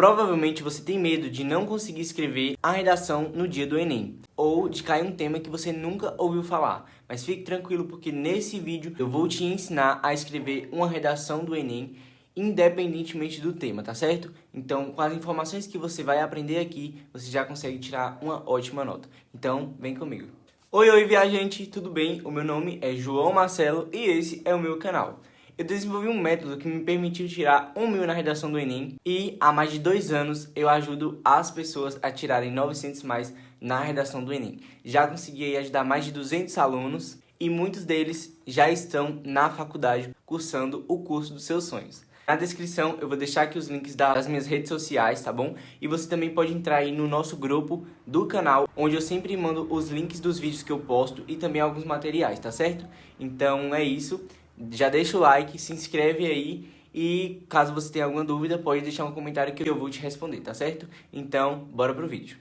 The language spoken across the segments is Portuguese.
Provavelmente você tem medo de não conseguir escrever a redação no dia do Enem, ou de cair um tema que você nunca ouviu falar. Mas fique tranquilo, porque nesse vídeo eu vou te ensinar a escrever uma redação do Enem independentemente do tema, tá certo? Então, com as informações que você vai aprender aqui, você já consegue tirar uma ótima nota. Então, vem comigo. Oi, viajante, tudo bem? O meu nome é João Marcelo e esse é o meu canal. Eu desenvolvi um método que me permitiu tirar 1.000 na redação do Enem e há mais de 2 anos eu ajudo as pessoas a tirarem 900 mais na redação do Enem. Já consegui ajudar mais de 200 alunos e muitos deles já estão na faculdade cursando o curso dos seus sonhos. Na descrição eu vou deixar aqui os links das minhas redes sociais, tá bom? E você também pode entrar aí no nosso grupo do canal, onde eu sempre mando os links dos vídeos que eu posto e também alguns materiais, tá certo? Então é isso. Já deixa o like, se inscreve aí e caso você tenha alguma dúvida, pode deixar um comentário que eu vou te responder, tá certo? Então, bora pro vídeo.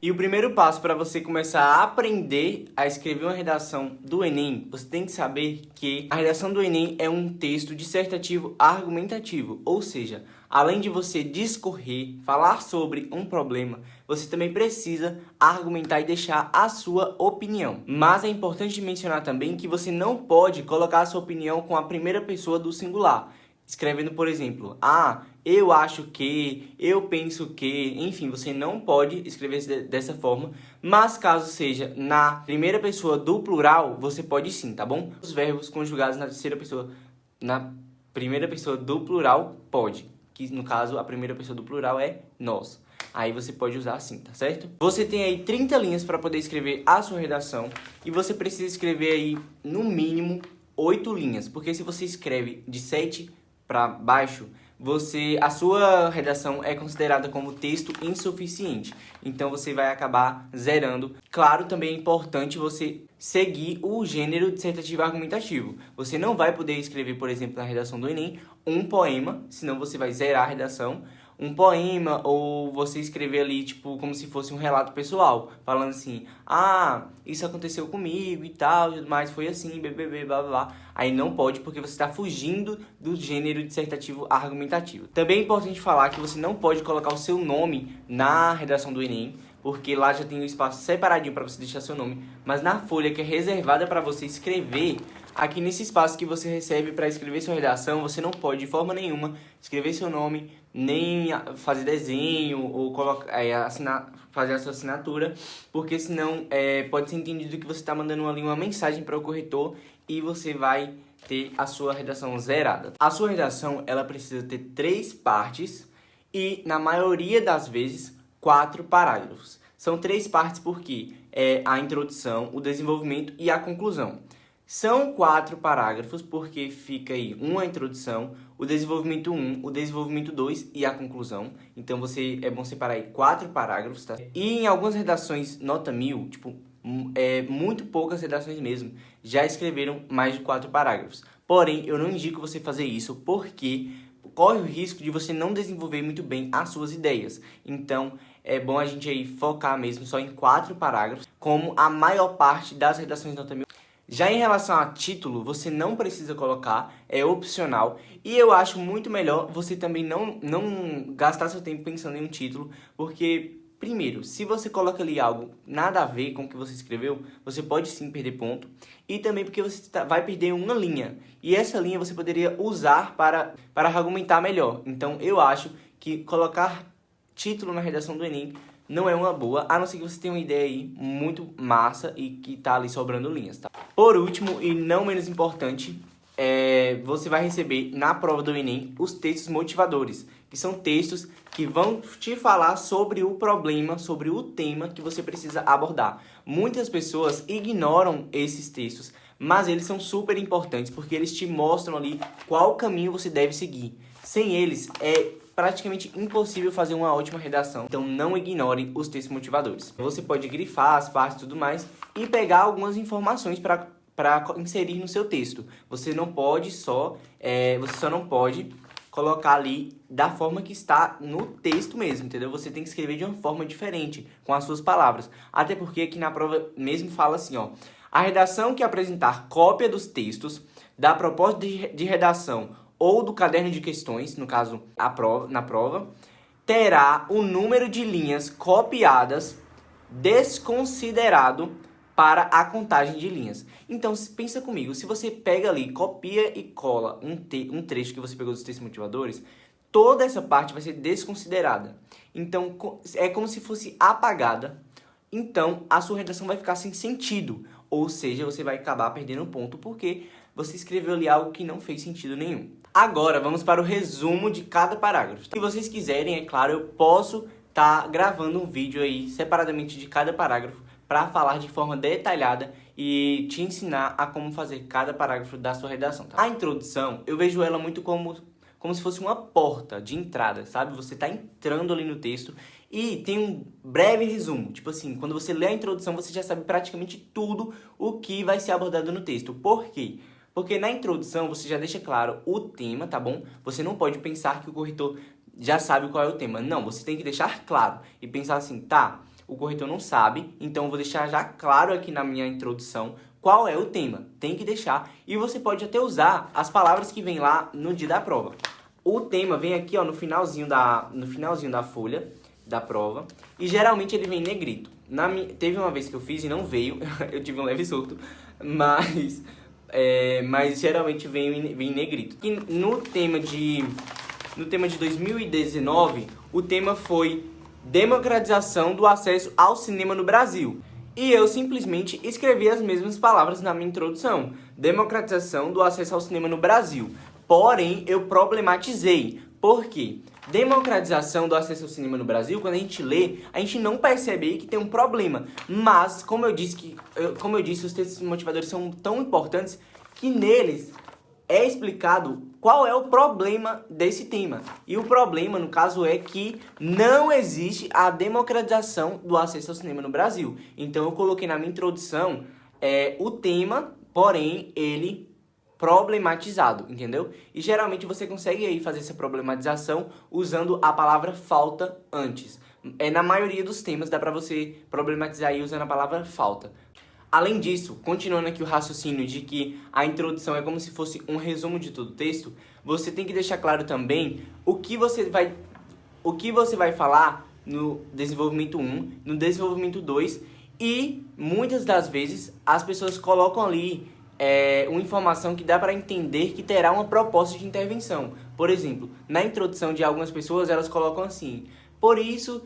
E o primeiro passo para você começar a aprender a escrever uma redação do Enem, você tem que saber que a redação do Enem é um texto dissertativo argumentativo, ou seja, além de você discorrer, falar sobre um problema, você também precisa argumentar e deixar a sua opinião. Mas é importante mencionar também que você não pode colocar a sua opinião com a primeira pessoa do singular, escrevendo, por exemplo, eu acho que, eu penso que, enfim, você não pode escrever dessa forma, mas caso seja na primeira pessoa do plural, você pode sim, tá bom? Os verbos conjugados na primeira pessoa do plural, pode, que no caso a primeira pessoa do plural é nós. Aí você pode usar assim, tá certo? Você tem aí 30 linhas para poder escrever a sua redação e você precisa escrever aí no mínimo 8 linhas, porque se você escreve de 7 para baixo, a sua redação é considerada como texto insuficiente. Então você vai acabar zerando. Claro, também é importante você seguir o gênero dissertativo argumentativo. Você não vai poder escrever, por exemplo, na redação do Enem, um poema, senão você vai zerar a redação. Um poema, ou você escrever ali, tipo, como se fosse um relato pessoal, falando assim, isso aconteceu comigo e tal, mas foi assim, blá, blá, blá. Aí não pode, porque você está fugindo do gênero dissertativo argumentativo. Também é importante falar que você não pode colocar o seu nome na redação do Enem, porque lá já tem um espaço separadinho para você deixar seu nome, mas na folha que é reservada para você escrever, aqui nesse espaço que você recebe para escrever sua redação, você não pode de forma nenhuma escrever seu nome, nem fazer desenho ou fazer a sua assinatura, porque senão pode ser entendido que você está mandando ali uma mensagem para o corretor e você vai ter a sua redação zerada. A sua redação ela precisa ter 3 partes e, na maioria das vezes, 4 parágrafos. São 3 partes porque é a introdução, o desenvolvimento e a conclusão. São 4 parágrafos porque fica aí uma introdução, o desenvolvimento 1, o desenvolvimento 2 e a conclusão. Então é bom separar aí 4 parágrafos, tá? E em algumas redações nota 1000, tipo, muito poucas redações mesmo, já escreveram mais de 4 parágrafos. Porém, eu não indico você fazer isso porque corre o risco de você não desenvolver muito bem as suas ideias. Então, é bom a gente aí focar mesmo só em 4 parágrafos, como a maior parte das redações nota 1000. Já em relação a título, você não precisa colocar, é opcional. E eu acho muito melhor você também não gastar seu tempo pensando em um título, porque, primeiro, se você coloca ali algo nada a ver com o que você escreveu, você pode sim perder ponto. E também porque você vai perder uma linha. E essa linha você poderia usar para argumentar melhor. Então eu acho que colocar título na redação do Enem não é uma boa, a não ser que você tenha uma ideia aí muito massa e que tá ali sobrando linhas, tá? Por último, e não menos importante, você vai receber na prova do Enem os textos motivadores, que são textos que vão te falar sobre o problema, sobre o tema que você precisa abordar. Muitas pessoas ignoram esses textos, mas eles são super importantes porque eles te mostram ali qual caminho você deve seguir. Sem eles, é praticamente impossível fazer uma ótima redação, então não ignorem os textos motivadores. Você pode grifar as partes e tudo mais e pegar algumas informações para inserir no seu texto. Você só não pode colocar ali da forma que está no texto mesmo, entendeu? Você tem que escrever de uma forma diferente, com as suas palavras. Até porque aqui na prova mesmo fala assim, ó, a redação que apresentar cópia dos textos da proposta de redação ou do caderno de questões, no caso, na prova, terá o número de linhas copiadas desconsiderado para a contagem de linhas. Então, pensa comigo, se você pega ali, copia e cola um trecho que você pegou dos textos motivadores, toda essa parte vai ser desconsiderada. Então, é como se fosse apagada. Então, a sua redação vai ficar sem sentido. Ou seja, você vai acabar perdendo ponto porque você escreveu ali algo que não fez sentido nenhum. Agora, vamos para o resumo de cada parágrafo. Se vocês quiserem, é claro, eu posso estar gravando um vídeo aí separadamente de cada parágrafo para falar de forma detalhada e te ensinar a como fazer cada parágrafo da sua redação. Tá? A introdução, eu vejo ela muito como se fosse uma porta de entrada, sabe? Você está entrando ali no texto e tem um breve resumo. Tipo assim, quando você lê a introdução, você já sabe praticamente tudo o que vai ser abordado no texto. Por quê? Porque na introdução você já deixa claro o tema, tá bom? Você não pode pensar que o corretor já sabe qual é o tema. Não, você tem que deixar claro e pensar assim, tá, o corretor não sabe, então eu vou deixar já claro aqui na minha introdução qual é o tema. Tem que deixar. E você pode até usar as palavras que vem lá no dia da prova. O tema vem aqui, ó, no finalzinho da folha da prova. E geralmente ele vem em negrito. Teve uma vez que eu fiz e não veio. Eu tive um leve surto. Mas geralmente vem em negrito. E no tema de 2019, o tema foi democratização do acesso ao cinema no Brasil. E eu simplesmente escrevi as mesmas palavras na minha introdução. Democratização do acesso ao cinema no Brasil. Porém, eu problematizei. Por quê? Democratização do acesso ao cinema no Brasil, quando a gente lê, a gente não percebe aí que tem um problema. Mas, como eu disse, os textos motivadores são tão importantes que neles é explicado qual é o problema desse tema. E o problema, no caso, é que não existe a democratização do acesso ao cinema no Brasil. Então, eu coloquei na minha introdução o tema, porém, ele problematizado, entendeu? E geralmente você consegue aí fazer essa problematização usando a palavra falta antes. Na maioria dos temas dá pra você problematizar aí usando a palavra falta. Além disso, continuando aqui o raciocínio de que a introdução é como se fosse um resumo de todo o texto, você tem que deixar claro também o que você vai falar no desenvolvimento 1, no desenvolvimento 2 e muitas das vezes as pessoas colocam ali uma informação que dá para entender que terá uma proposta de intervenção. Por exemplo, na introdução de algumas pessoas, elas colocam assim: por isso,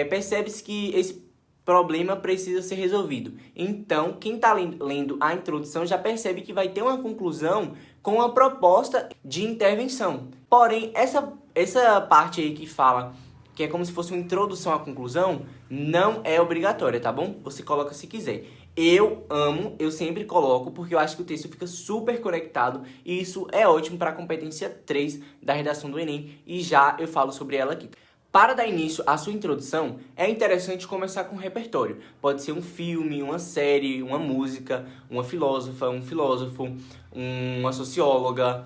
percebe-se que esse problema precisa ser resolvido. Então, quem está lendo a introdução já percebe que vai ter uma conclusão com uma proposta de intervenção. Porém, essa parte aí que fala que é como se fosse uma introdução à conclusão, não é obrigatória, tá bom? Você coloca se quiser. Eu sempre coloco, porque eu acho que o texto fica super conectado e isso é ótimo para a competência 3 da redação do Enem e já eu falo sobre ela aqui. Para dar início à sua introdução, é interessante começar com um repertório. Pode ser um filme, uma série, uma música, uma filósofa, um filósofo, uma socióloga,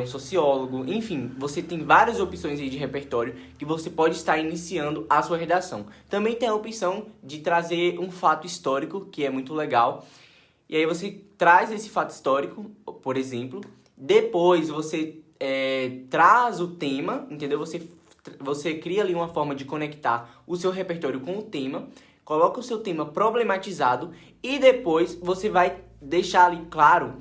um sociólogo, enfim, você tem várias opções aí de repertório que você pode estar iniciando a sua redação. Também tem a opção de trazer um fato histórico, que é muito legal. E aí você traz esse fato histórico, por exemplo, depois você traz o tema, entendeu? Você cria ali uma forma de conectar o seu repertório com o tema, coloca o seu tema problematizado e depois você vai deixar ali claro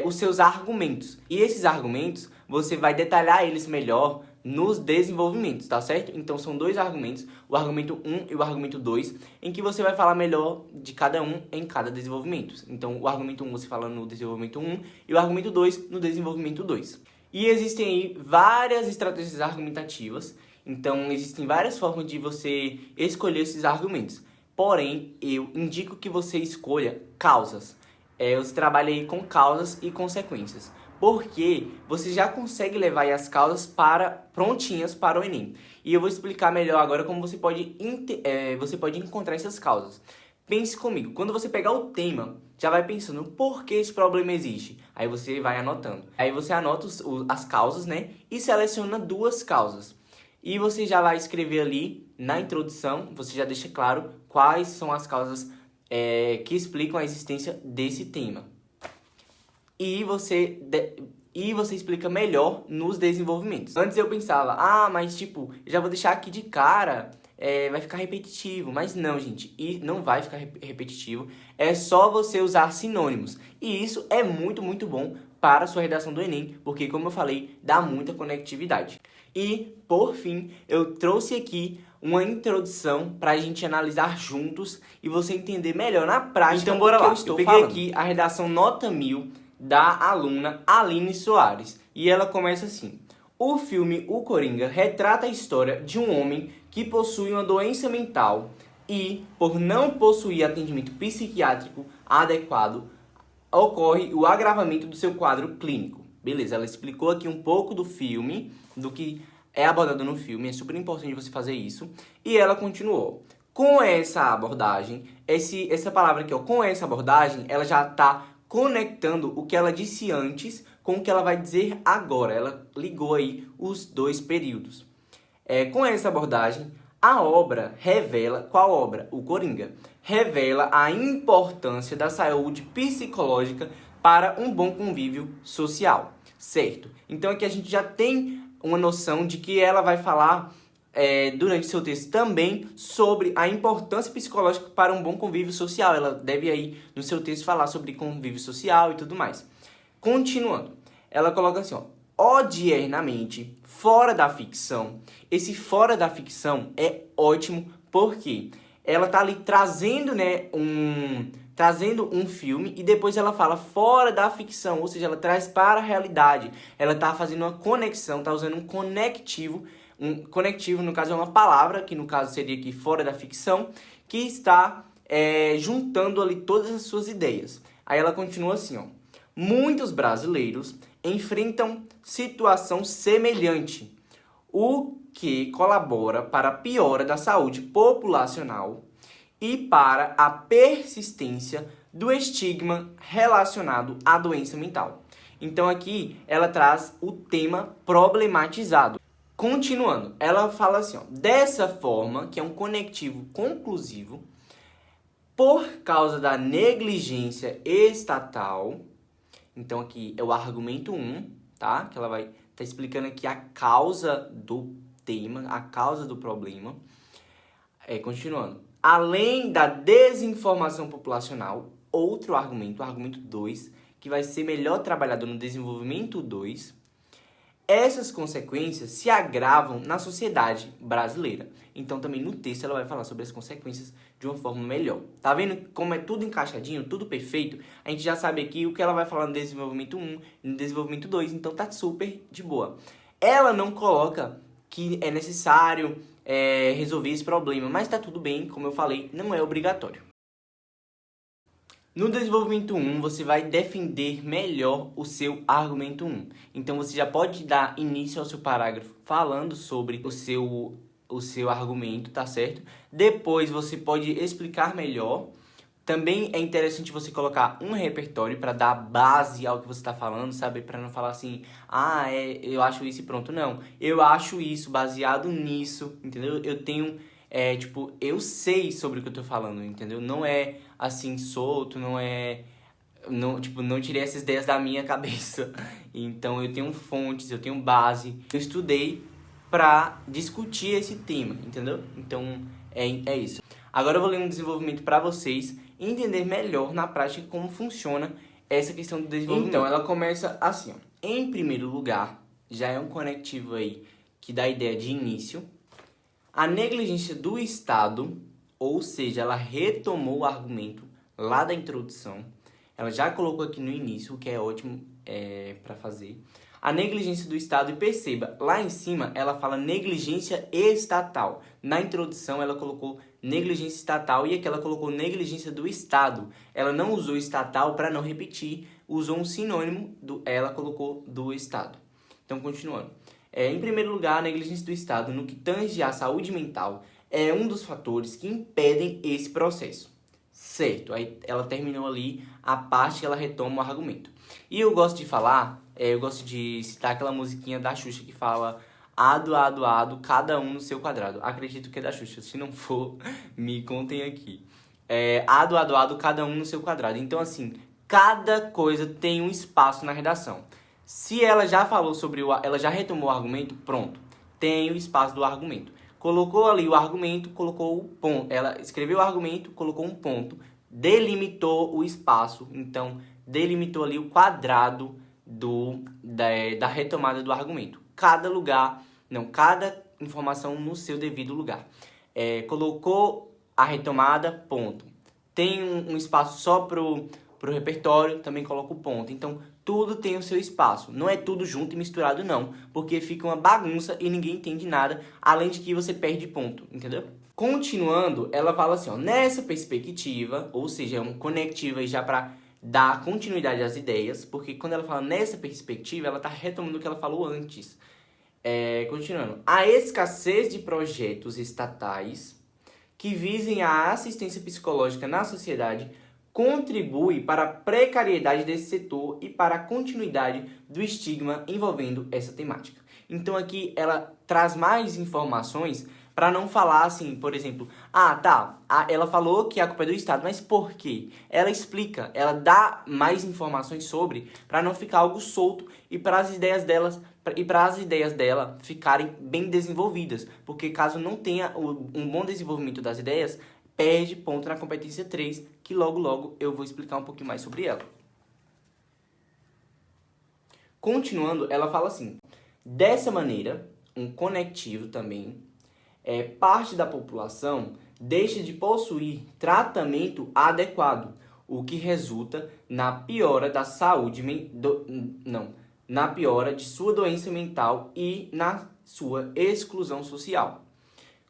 os seus argumentos. E esses argumentos, você vai detalhar eles melhor nos desenvolvimentos, tá certo? Então, são dois argumentos, o argumento 1 e o argumento 2, em que você vai falar melhor de cada um em cada desenvolvimento. Então, o argumento 1 você fala no desenvolvimento 1 e o argumento 2 no desenvolvimento 2. E existem aí várias estratégias argumentativas, então existem várias formas de você escolher esses argumentos. Porém, eu indico que você escolha causas. Você trabalha aí com causas e consequências, porque você já consegue levar aí as causas prontinhas para o Enem. E eu vou explicar melhor agora como você pode encontrar essas causas. Pense comigo, quando você pegar o tema, já vai pensando por que esse problema existe. Aí você vai anotando. Aí você anota as causas, né? E seleciona duas causas. E você já vai escrever ali na introdução, você já deixa claro quais são as causas que explicam a existência desse tema. E você e você explica melhor nos desenvolvimentos. Antes eu pensava, mas tipo, já vou deixar aqui de cara, vai ficar repetitivo. Mas não, gente, e não vai ficar repetitivo. É só você usar sinônimos. E isso é muito, muito bom para a sua redação do Enem, porque, como eu falei, dá muita conectividade. E, por fim, eu trouxe aqui uma introdução para a gente analisar juntos e você entender melhor na prática. Então, bora lá. Eu peguei aqui a redação nota 1000 da aluna Aline Soares. E ela começa assim. O filme O Coringa retrata a história de um homem que possui uma doença mental e, por não possuir atendimento psiquiátrico adequado, ocorre o agravamento do seu quadro clínico. Beleza, ela explicou aqui um pouco do filme, do que é abordado no filme, é super importante você fazer isso. E ela continuou. Com essa abordagem, essa palavra aqui, com essa abordagem, ela já está conectando o que ela disse antes com o que ela vai dizer agora. Ela ligou aí os dois períodos. Com essa abordagem, a obra revela... Qual obra? O Coringa. Revela a importância da saúde psicológica para um bom convívio social, certo? Então aqui a gente já tem uma noção de que ela vai falar durante seu texto também sobre a importância psicológica para um bom convívio social. Ela deve aí no seu texto falar sobre convívio social e tudo mais. Continuando, ela coloca assim, odiernamente, fora da ficção. Esse fora da ficção é ótimo porque ela tá ali trazendo, trazendo um filme e depois ela fala fora da ficção, ou seja, ela traz para a realidade. Ela tá fazendo uma conexão, tá usando um conectivo. Um conectivo, no caso, é uma palavra, que no caso seria aqui fora da ficção, que está juntando ali todas as suas ideias. Aí ela continua assim, muitos brasileiros enfrentam situação semelhante, o que colabora para a piora da saúde populacional e para a persistência do estigma relacionado à doença mental. Então aqui ela traz o tema problematizado. Continuando, ela fala assim, dessa forma, que é um conectivo conclusivo, por causa da negligência estatal. Então aqui é o argumento 1, tá? Que ela vai estar explicando aqui a causa do tema, a causa do problema. Continuando. Além da desinformação populacional, outro argumento, o argumento 2, que vai ser melhor trabalhado no desenvolvimento 2, essas consequências se agravam na sociedade brasileira. Então, também no texto, ela vai falar sobre as consequências de uma forma melhor. Tá vendo como é tudo encaixadinho, tudo perfeito? A gente já sabe aqui o que ela vai falar no desenvolvimento 1 e no desenvolvimento 2, então tá super de boa. Ela não coloca que é necessário resolver esse problema, mas tá tudo bem, como eu falei, não é obrigatório. No desenvolvimento 1, você vai defender melhor o seu argumento 1. Então, você já pode dar início ao seu parágrafo falando sobre o seu argumento, tá certo? Depois, você pode explicar melhor. Também é interessante você colocar um repertório para dar base ao que você está falando, sabe? Para não falar assim, eu acho isso e pronto. Não, eu acho isso baseado nisso, entendeu? Eu tenho... eu sei sobre o que eu tô falando, entendeu? Não é assim, solto, não tirei essas ideias da minha cabeça. Então, eu tenho fontes, eu tenho base. Eu estudei pra discutir esse tema, entendeu? Então, é isso. Agora eu vou ler um desenvolvimento pra vocês entender melhor na prática como funciona essa questão do desenvolvimento. Então, ela começa assim, Em primeiro lugar, já é um conectivo aí que dá a ideia de início. A negligência do Estado, ou seja, ela retomou o argumento lá da introdução. Ela já colocou aqui no início, o que é ótimo para fazer. A negligência do Estado, e perceba, lá em cima ela fala negligência estatal. Na introdução ela colocou negligência estatal e aqui ela colocou negligência do Estado. Ela não usou estatal para não repetir, usou um sinônimo, ela colocou do Estado. Então, continuando. Em primeiro lugar, a negligência do Estado no que tange à saúde mental é um dos fatores que impedem esse processo. Certo, aí ela terminou ali a parte que ela retoma o argumento. E eu gosto de falar, eu gosto de citar aquela musiquinha da Xuxa que fala ado, ado, ado, cada um no seu quadrado. Acredito que é da Xuxa, se não for, me contem aqui. Ado, ado, ado, cada um no seu quadrado. Então, assim, cada coisa tem um espaço na redação. Se ela já falou sobre ela já retomou o argumento, pronto, tem o espaço do argumento. Colocou ali o argumento, colocou o ponto. Ela escreveu o argumento, colocou um ponto, delimitou o espaço, então delimitou ali o quadrado da retomada do argumento. Cada informação no seu devido lugar. Colocou a retomada, ponto. Tem um espaço só pro repertório, também coloca o ponto. Então, tudo tem o seu espaço. Não é tudo junto e misturado, não. Porque fica uma bagunça e ninguém entende nada, além de que você perde ponto, entendeu? Continuando, ela fala assim, ó, nessa perspectiva, ou seja, é um conectivo aí já para dar continuidade às ideias, porque quando ela fala nessa perspectiva, ela está retomando o que ela falou antes. Continuando, a escassez de projetos estatais que visem a assistência psicológica na sociedade contribui para a precariedade desse setor e para a continuidade do estigma envolvendo essa temática. Então aqui ela traz mais informações para não falar assim, por exemplo, ela falou que a culpa é do Estado, mas por quê? Ela explica, ela dá mais informações sobre, para não ficar algo solto e para as ideias dela ficarem bem desenvolvidas, porque caso não tenha um bom desenvolvimento das ideias, perde ponto na competência 3, que logo eu vou explicar um pouquinho mais sobre ela. Continuando, ela fala assim, dessa maneira, um conectivo também, parte da população deixa de possuir tratamento adequado, o que resulta na piora da saúde na piora de sua doença mental e na sua exclusão social.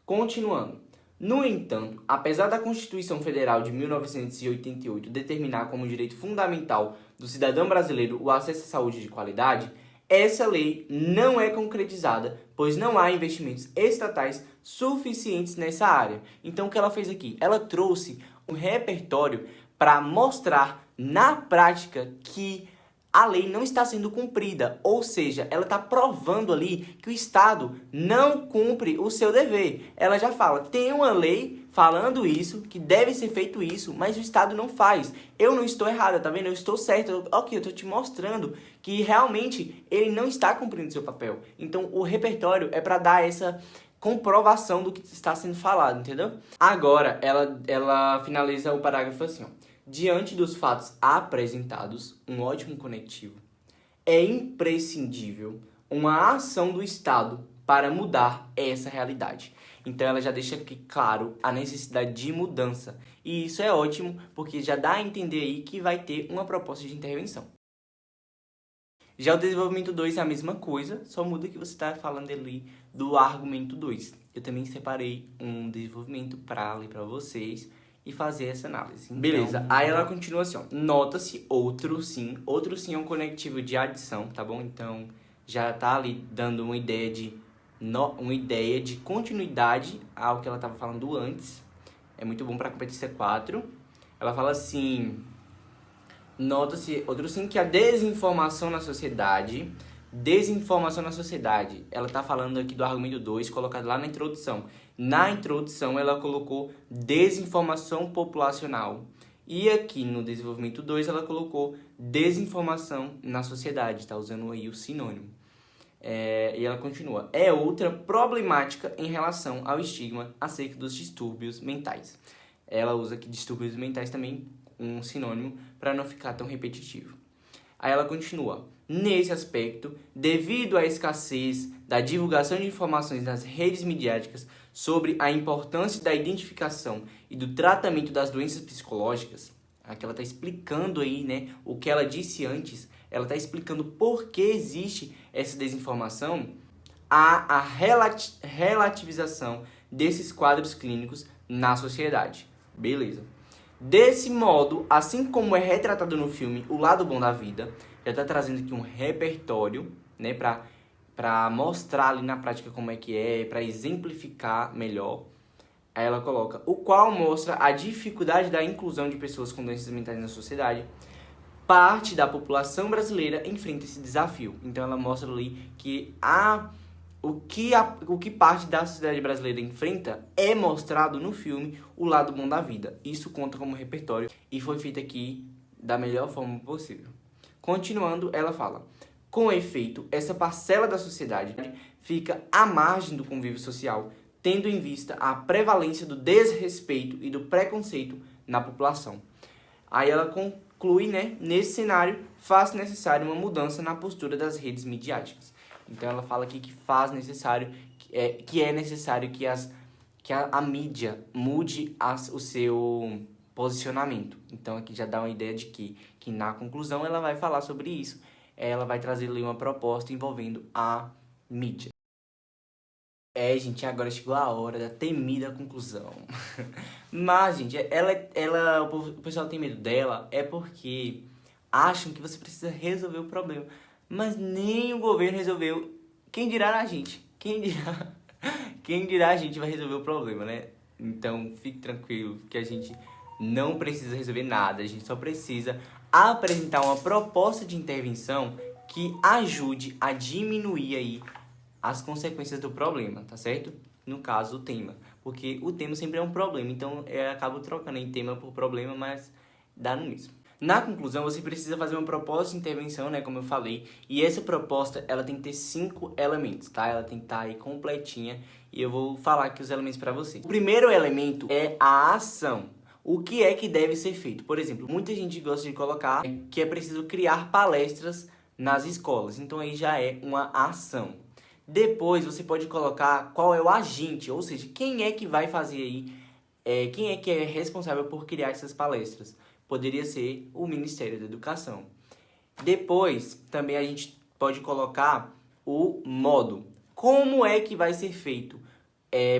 Continuando, no entanto, apesar da Constituição Federal de 1988 determinar como direito fundamental do cidadão brasileiro o acesso à saúde de qualidade, essa lei não é concretizada, pois não há investimentos estatais suficientes nessa área. Então, o que ela fez aqui? Ela trouxe um repertório para mostrar na prática que a lei não está sendo cumprida, ou seja, ela está provando ali que o Estado não cumpre o seu dever. Ela já fala, tem uma lei falando isso, que deve ser feito isso, mas o Estado não faz. Eu não estou errada, tá vendo? Eu estou certa. Ok, eu estou te mostrando que realmente ele não está cumprindo seu papel. Então, o repertório é para dar essa comprovação do que está sendo falado, entendeu? Agora, ela finaliza o parágrafo assim, ó. Diante dos fatos apresentados, um ótimo conectivo, é imprescindível uma ação do Estado para mudar essa realidade. Então ela já deixa aqui claro a necessidade de mudança. E isso é ótimo, porque já dá a entender aí que vai ter uma proposta de intervenção. Já o desenvolvimento 2 é a mesma coisa, só muda que você está falando ali do argumento 2. Eu também separei um desenvolvimento para ler para vocês e fazer essa análise. Então, beleza, aí ela continua assim, ó. Nota-se outro sim é um conectivo de adição, tá bom? Então, já tá ali dando uma ideia de continuidade ao que ela estava falando antes. É muito bom para a competência 4. Ela fala assim, nota-se outro sim que a desinformação na sociedade, ela tá falando aqui do argumento 2, colocado lá na introdução. Na introdução, ela colocou desinformação populacional. E aqui no desenvolvimento 2, ela colocou desinformação na sociedade, tá usando aí o sinônimo. E ela continua. É outra problemática em relação ao estigma acerca dos distúrbios mentais. Ela usa aqui distúrbios mentais também, um sinônimo, para não ficar tão repetitivo. Aí ela continua. Nesse aspecto, devido à escassez da divulgação de informações nas redes midiáticas sobre a importância da identificação e do tratamento das doenças psicológicas, aqui ela está explicando aí, né, o que ela disse antes, ela está explicando por que existe essa desinformação, há a relativização desses quadros clínicos na sociedade. Beleza. Desse modo, assim como é retratado no filme O Lado Bom da Vida, já está trazendo aqui um repertório, né, para mostrar ali na prática como é que para exemplificar melhor. Aí ela coloca, o qual mostra a dificuldade da inclusão de pessoas com doenças mentais na sociedade. Parte da população brasileira enfrenta esse desafio. Então ela mostra ali que o que parte da sociedade brasileira enfrenta é mostrado no filme O Lado Bom da Vida. Isso conta como repertório e foi feito aqui da melhor forma possível. Continuando, ela fala, Com efeito, essa parcela da sociedade fica à margem do convívio social, tendo em vista a prevalência do desrespeito e do preconceito na população. Aí ela conclui, né, nesse cenário, faz necessário uma mudança na postura das redes midiáticas. Então ela fala aqui que é necessário que a mídia mude o seu posicionamento. Então aqui já dá uma ideia de que na conclusão ela vai falar sobre isso. Ela vai trazer ali uma proposta envolvendo a mídia. Gente, agora chegou a hora da temida conclusão. Mas, gente, o pessoal tem medo dela porque acham que você precisa resolver o problema. Mas nem o governo resolveu. Quem dirá a gente? Quem dirá a gente vai resolver o problema, né? Então, fique tranquilo que a gente não precisa resolver nada. A gente só precisa apresentar uma proposta de intervenção que ajude a diminuir aí as consequências do problema, tá certo? No caso, o tema. Porque o tema sempre é um problema, então eu acabo trocando em tema por problema, mas dá no mesmo. Na conclusão, você precisa fazer uma proposta de intervenção, né, como eu falei, e essa proposta, ela tem que ter 5 elementos, tá? Ela tem que estar aí completinha, e eu vou falar aqui os elementos para você. O primeiro elemento é a ação. O que é que deve ser feito? Por exemplo, muita gente gosta de colocar que é preciso criar palestras nas escolas, então aí já é uma ação. Depois você pode colocar qual é o agente, ou seja, quem é que vai fazer aí, quem é que é responsável por criar essas palestras. Poderia ser o Ministério da Educação. Depois, também a gente pode colocar o modo. Como é que vai ser feito?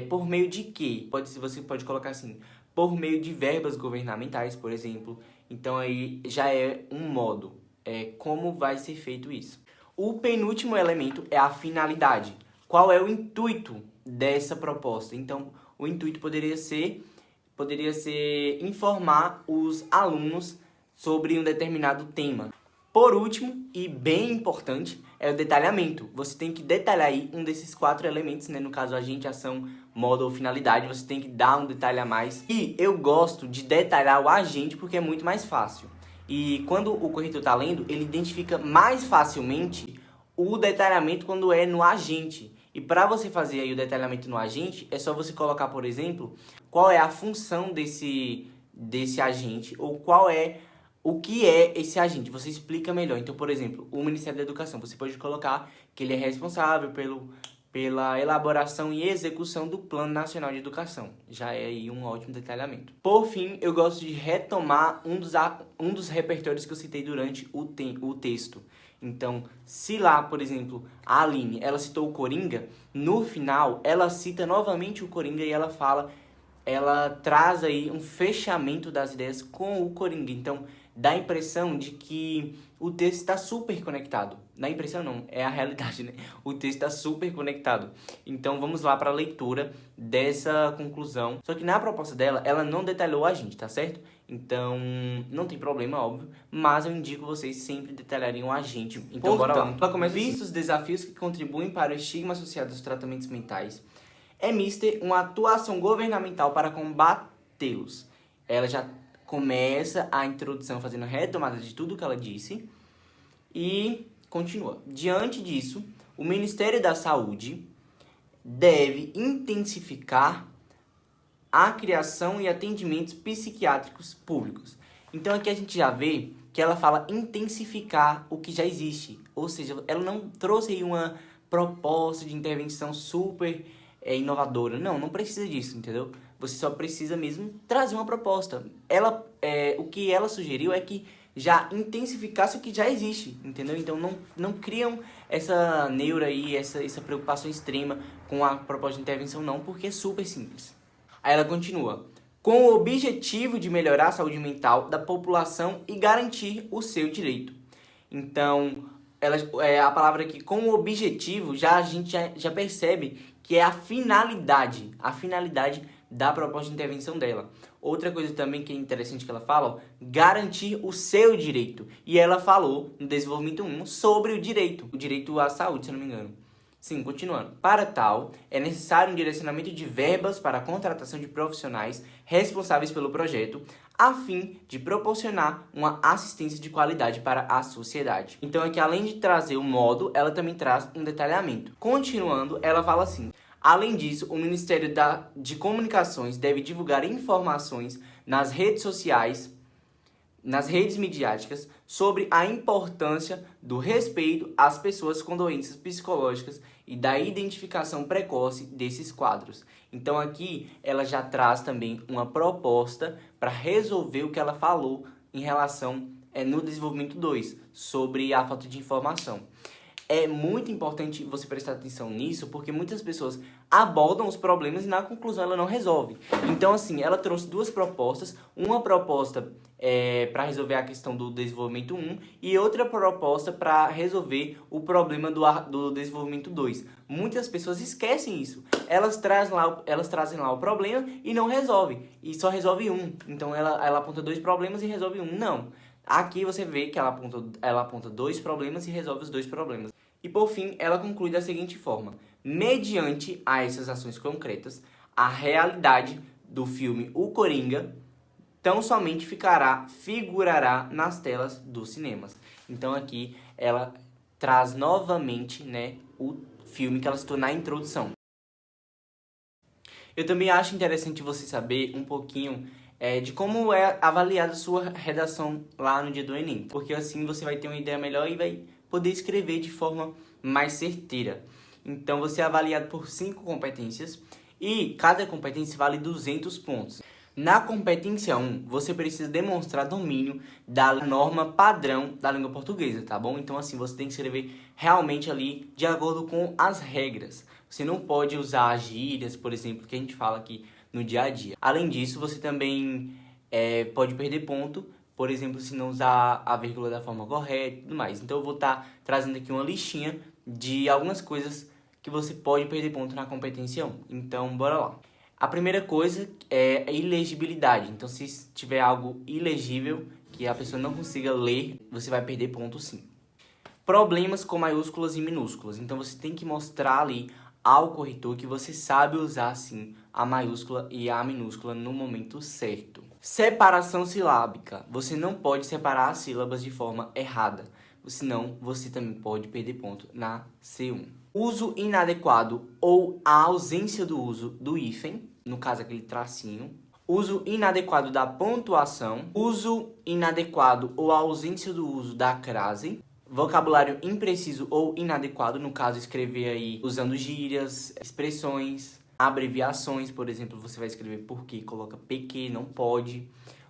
Por meio de quê? Você pode colocar assim, por meio de verbas governamentais, por exemplo. Então aí já é um modo. Como vai ser feito isso? O penúltimo elemento é a finalidade. Qual é o intuito dessa proposta? Então, o intuito poderia ser informar os alunos sobre um determinado tema. Por último, e bem importante, é o detalhamento. Você tem que detalhar aí um desses 4 elementos, né? No caso, agente, ação, modo ou finalidade. Você tem que dar um detalhe a mais. E eu gosto de detalhar o agente porque é muito mais fácil. E quando o corretor está lendo, ele identifica mais facilmente o detalhamento quando é no agente. E para você fazer aí o detalhamento no agente, é só você colocar, por exemplo, qual é a função desse agente ou o que é esse agente. Você explica melhor. Então, por exemplo, o Ministério da Educação, você pode colocar que ele é responsável pela elaboração e execução do Plano Nacional de Educação. Já é aí um ótimo detalhamento. Por fim, eu gosto de retomar um dos repertórios que eu citei durante o texto. Então, se lá, por exemplo, a Aline, ela citou o Coringa, no final, ela cita novamente o Coringa e ela traz aí um fechamento das ideias com o Coringa. Então, dá a impressão de que o texto está super conectado. Dá a impressão não, é a realidade, né? O texto está super conectado. Então, vamos lá para a leitura dessa conclusão. Só que na proposta dela, ela não detalhou a gente, tá certo? Então, não tem problema, óbvio, mas eu indico vocês sempre detalharem o agente. Então, bora lá. Ela começa assim: visto os desafios que contribuem para o estigma associado aos tratamentos mentais, é mister uma atuação governamental para combatê-los. Ela já começa a introdução fazendo retomada de tudo que ela disse e continua. Diante disso, o Ministério da Saúde deve intensificar a criação e atendimentos psiquiátricos públicos. Então aqui a gente já vê que ela fala intensificar o que já existe. Ou seja, ela não trouxe aí uma proposta de intervenção super inovadora. Não precisa disso, entendeu? Você só precisa mesmo trazer uma proposta. O que ela sugeriu é que já intensificasse o que já existe, entendeu? Então não criam essa neura aí, essa preocupação extrema com a proposta de intervenção não, porque é super simples. Aí ela continua: com o objetivo de melhorar a saúde mental da população e garantir o seu direito. Então, a palavra aqui, com o objetivo, a gente já percebe que é a finalidade da proposta de intervenção dela. Outra coisa também que é interessante que ela fala, garantir o seu direito. E ela falou no desenvolvimento 1 sobre o direito à saúde, se eu não me engano. Sim, continuando. Para tal, é necessário um direcionamento de verbas para a contratação de profissionais responsáveis pelo projeto, a fim de proporcionar uma assistência de qualidade para a sociedade. Então aqui, além de trazer o modo, ela também traz um detalhamento. Continuando, ela fala assim: além disso, o Ministério de Comunicações deve divulgar informações nas redes sociais, nas redes midiáticas, sobre a importância do respeito às pessoas com doenças psicológicas e da identificação precoce desses quadros. Então aqui ela já traz também uma proposta para resolver o que ela falou em relação no desenvolvimento 2, sobre a falta de informação. É muito importante você prestar atenção nisso, porque muitas pessoas abordam os problemas e na conclusão ela não resolve. Então, assim, ela trouxe duas propostas. Uma proposta para resolver a questão do desenvolvimento 1 e outra proposta para resolver o problema do desenvolvimento 2. Muitas pessoas esquecem isso. Elas trazem lá o problema e não resolvem. E só resolve um. Então, ela aponta dois problemas e resolve um. Não. Aqui você vê que ela aponta dois problemas e resolve os dois problemas. E por fim, ela conclui da seguinte forma: mediante a essas ações concretas, a realidade do filme O Coringa tão somente figurará nas telas dos cinemas. Então aqui ela traz novamente, né, o filme que ela citou na introdução. Eu também acho interessante você saber um pouquinho de como é avaliada a sua redação lá no dia do Enem, porque assim você vai ter uma ideia melhor e vai poder escrever de forma mais certeira. Então você é avaliado por 5 competências e cada competência vale 200 pontos. Na competência 1, você precisa demonstrar domínio da norma padrão da língua portuguesa, tá bom? Então assim, você tem que escrever realmente ali de acordo com as regras. Você não pode usar gírias, por exemplo, que a gente fala aqui no dia a dia. Além disso, você também pode perder ponto, por exemplo, se não usar a vírgula da forma correta e tudo mais. Então eu vou estar trazendo aqui uma listinha de algumas coisas que você pode perder ponto na competência 1. Então, bora lá. A primeira coisa é a ilegibilidade. Então, se tiver algo ilegível, que a pessoa não consiga ler, você vai perder ponto sim. Problemas com maiúsculas e minúsculas. Então, você tem que mostrar ali ao corretor que você sabe usar, sim, a maiúscula e a minúscula no momento certo. Separação silábica. Você não pode separar as sílabas de forma errada, senão você também pode perder ponto na C1. Uso inadequado ou a ausência do uso do hífen, no caso aquele tracinho. Uso inadequado da pontuação. Uso inadequado ou a ausência do uso da crase. Vocabulário impreciso ou inadequado, no caso escrever aí usando gírias, expressões, abreviações, por exemplo, você vai escrever porque, coloca PQ, não pode.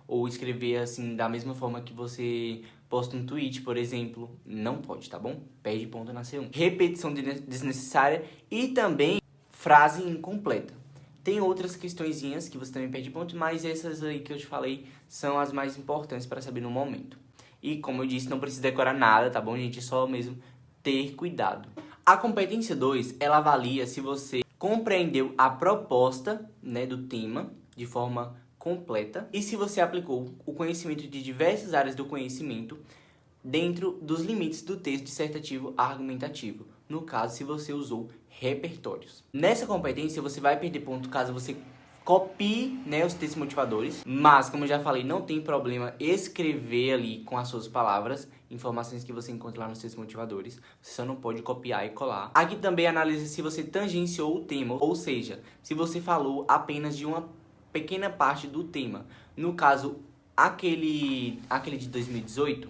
Ou escrever assim, da mesma forma que você posta um tweet, por exemplo, não pode, tá bom? Perde ponto na C1. Repetição desnecessária e também frase incompleta. Tem outras questõezinhas que você também perde ponto, mas essas aí que eu te falei são as mais importantes para saber no momento. E como eu disse, não precisa decorar nada, tá bom, gente? É só mesmo ter cuidado. A competência 2, ela avalia se você compreendeu a proposta, né, do tema de forma completa e se você aplicou o conhecimento de diversas áreas do conhecimento dentro dos limites do texto dissertativo argumentativo. No caso, se você usou repertórios. Nessa competência, você vai perder ponto caso você copie, né, os textos motivadores, mas como eu já falei, não tem problema escrever ali com as suas palavras informações que você encontra lá nos textos motivadores. Você só não pode copiar e colar. Aqui também analisa se você tangenciou o tema, ou seja, se você falou apenas de uma pequena parte do tema. No caso, aquele de 2018,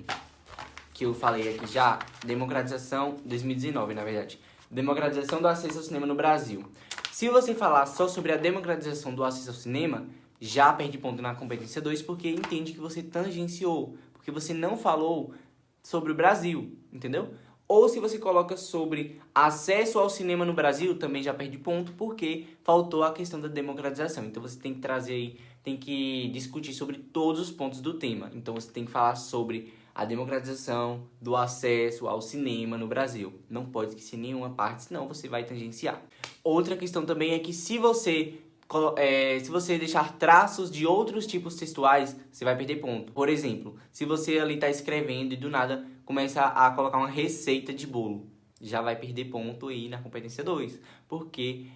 que eu falei aqui já, democratização, 2019 na verdade, democratização do acesso ao cinema no Brasil. Se você falar só sobre a democratização do acesso ao cinema, já perde ponto na competência 2, porque entende que você tangenciou, porque você não falou sobre o Brasil, entendeu? Ou se você coloca sobre acesso ao cinema no Brasil, também já perde ponto, porque faltou a questão da democratização. Então você tem que trazer aí, tem que discutir sobre todos os pontos do tema. Então você tem que falar sobre a democratização do acesso ao cinema no Brasil. Não pode esquecer nenhuma parte, senão você vai tangenciar. Outra questão também é que se você deixar traços de outros tipos textuais, você vai perder ponto. Por exemplo, se você ali está escrevendo e do nada começa a colocar uma receita de bolo, já vai perder ponto aí na competência 2, porque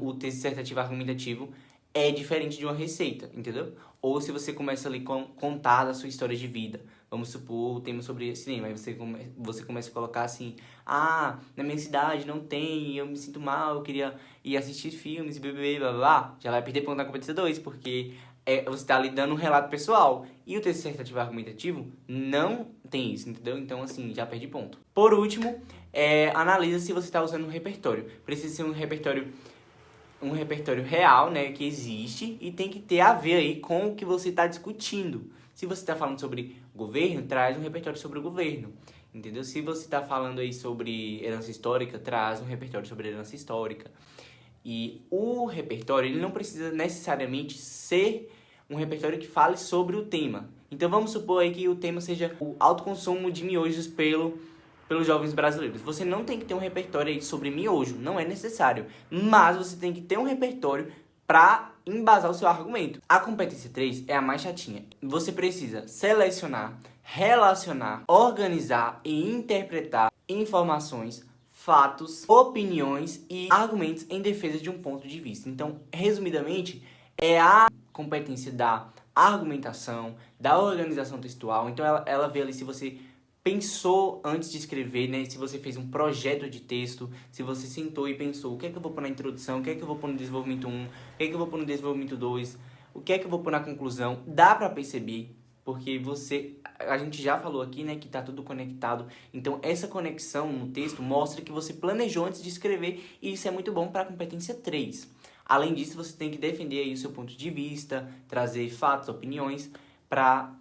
o texto dissertativo argumentativo é diferente de uma receita, entendeu? Ou se você começa ali com contar a sua história de vida. Vamos supor o tema sobre cinema, aí você começa a colocar assim: ah, na minha cidade não tem, eu me sinto mal, eu queria ir assistir filmes, blá, blá, blá, blá. Já vai perder ponto na competência 2, porque você está ali dando um relato pessoal. E o texto dissertativo argumentativo não tem isso, entendeu? Então, assim, já perde ponto. Por último, analisa se você está usando um repertório. Precisa ser um repertório real, né, que existe e tem que ter a ver aí com o que você está discutindo. Se você está falando sobre governo, traz um repertório sobre o governo, entendeu? Se você está falando aí sobre herança histórica, traz um repertório sobre herança histórica. E o repertório, ele não precisa necessariamente ser um repertório que fale sobre o tema. Então vamos supor aí que o tema seja o alto consumo de miojos pelos jovens brasileiros. Você não tem que ter um repertório aí sobre miojo, não é necessário. Mas você tem que ter um repertório para embasar o seu argumento. A competência 3 é a mais chatinha. Você precisa selecionar, relacionar, organizar e interpretar informações, fatos, opiniões e argumentos em defesa de um ponto de vista. Então, resumidamente, é a competência da argumentação, da organização textual. Então, ela vê ali se você pensou antes de escrever, né? Se você fez um projeto de texto, se você sentou e pensou: o que é que eu vou pôr na introdução, o que é que eu vou pôr no desenvolvimento 1, o que é que eu vou pôr no desenvolvimento 2, o que é que eu vou pôr na conclusão. Dá pra perceber, porque a gente já falou aqui, né, que tá tudo conectado. Então, essa conexão no texto mostra que você planejou antes de escrever, e isso é muito bom para a competência 3. Além disso, você tem que defender aí o seu ponto de vista, trazer fatos, opiniões, para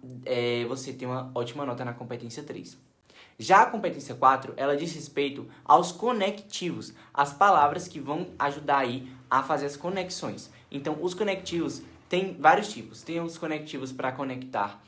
você ter uma ótima nota na competência 3. Já a competência 4, ela diz respeito aos conectivos, as palavras que vão ajudar aí a fazer as conexões. Então, os conectivos tem vários tipos. Tem os conectivos para conectar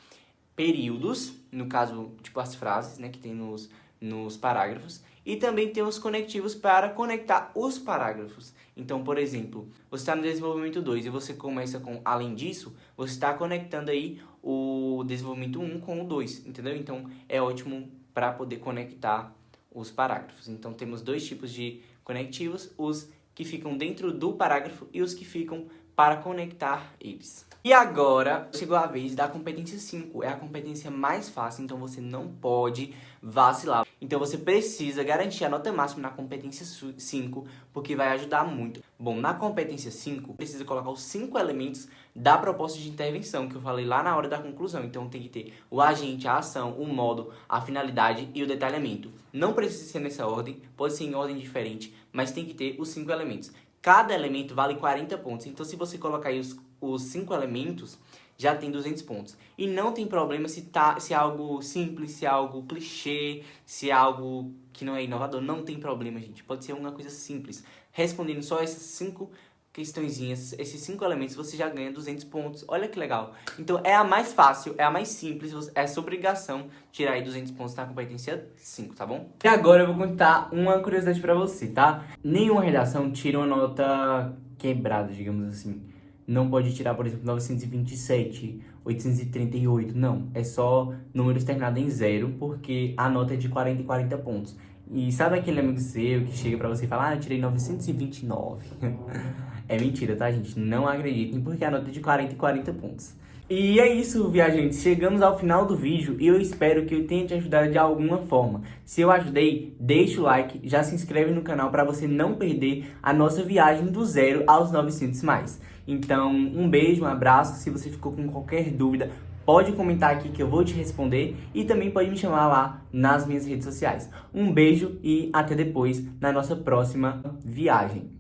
períodos, no caso, tipo as frases, né, que tem nos parágrafos. E também tem os conectivos para conectar os parágrafos. Então, por exemplo, você está no desenvolvimento 2 e você começa com além disso, você está conectando aí o desenvolvimento 1 com o 2, entendeu? Então, é ótimo para poder conectar os parágrafos. Então, temos dois tipos de conectivos, os que ficam dentro do parágrafo e os que ficam para conectar eles. E agora, chegou a vez da competência 5, é a competência mais fácil, então você não pode vacilar. Então você precisa garantir a nota máxima na competência 5, porque vai ajudar muito. Bom, na competência 5, precisa colocar os 5 elementos da proposta de intervenção, que eu falei lá na hora da conclusão. Então tem que ter o agente, a ação, o modo, a finalidade e o detalhamento. Não precisa ser nessa ordem, pode ser em ordem diferente, mas tem que ter os 5 elementos. Cada elemento vale 40 pontos, então se você colocar aí os 5 elementos, já tem 200 pontos. E não tem problema se é algo simples, se é algo clichê, se é algo que não é inovador. Não tem problema, gente. Pode ser uma coisa simples. Respondendo só essas 5 questõezinhas, esses 5 elementos, você já ganha 200 pontos. Olha que legal. Então, é a mais fácil, é a mais simples. É sua obrigação tirar aí 200 pontos na competência 5, tá bom? E agora eu vou contar uma curiosidade pra você, tá? Nenhuma redação tira uma nota quebrada, digamos assim. Não pode tirar, por exemplo, 927, 838, não. É só números terminados em 0, porque a nota é de 40 e 40 pontos. E sabe aquele amigo seu que chega pra você e fala: ah, eu tirei 929. É mentira, tá, gente? Não acreditem, porque a nota é de 40 e 40 pontos. E é isso, viajantes. Chegamos ao final do vídeo e eu espero que eu tenha te ajudado de alguma forma. Se eu ajudei, deixa o like, já se inscreve no canal para você não perder a nossa viagem do 0 aos 900 mais. Então, um beijo, um abraço. Se você ficou com qualquer dúvida, pode comentar aqui que eu vou te responder e também pode me chamar lá nas minhas redes sociais. Um beijo e até depois na nossa próxima viagem.